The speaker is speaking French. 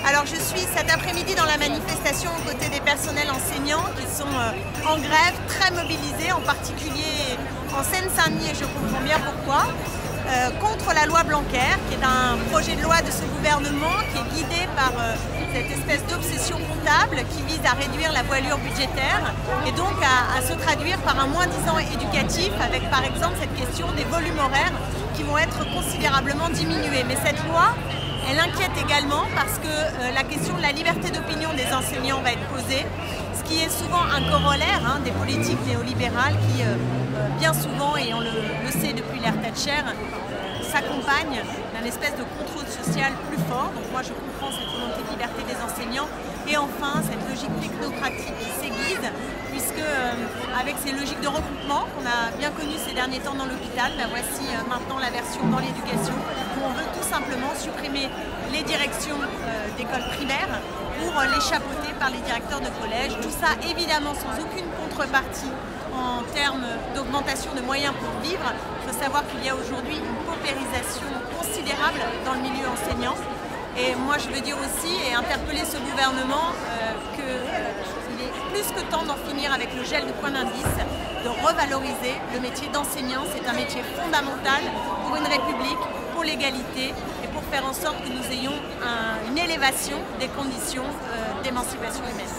Alors je suis cet après-midi dans la manifestation aux côtés des personnels enseignants qui sont en grève, très mobilisés, en particulier en Seine-Saint-Denis, et je comprends bien pourquoi, contre la loi Blanquer, qui est un projet de loi de ce gouvernement qui est guidé par cette espèce d'obsession comptable qui vise à réduire la voilure budgétaire et donc à se traduire par un moins-disant éducatif avec par exemple cette question des volumes horaires qui vont être considérablement diminués. Mais cette loi, elle inquiète également parce que la question de la liberté d'opinion des enseignants va être posée, ce qui est souvent un corollaire des politiques néolibérales qui, bien souvent, et on le sait depuis l'ère Thatcher, s'accompagnent d'un espèce de contrôle social plus fort. Donc moi je comprends cette volonté de liberté des enseignants et enfin cette logique technocratique qui s'aiguise puisque avec ces logiques de regroupement qu'on a bien connues ces derniers temps dans l'hôpital, voici maintenant la version dans l'éducation où on veut tout simplement supprimer les directions d'écoles primaires pour les chapeauter par les directeurs de collège. Tout ça évidemment sans aucune contrepartie en termes d'augmentation de moyens pour vivre. Il faut savoir qu'il y a aujourd'hui une paupérisation considérable dans le milieu enseignant. Et moi je veux dire aussi et interpeller ce gouvernement qu'il est plus que temps d'en finir avec le gel de point d'indice, de revaloriser le métier d'enseignant. C'est un métier fondamental pour une république, pour l'égalité et pour faire en sorte que nous ayons une élévation des conditions d'émancipation humaine.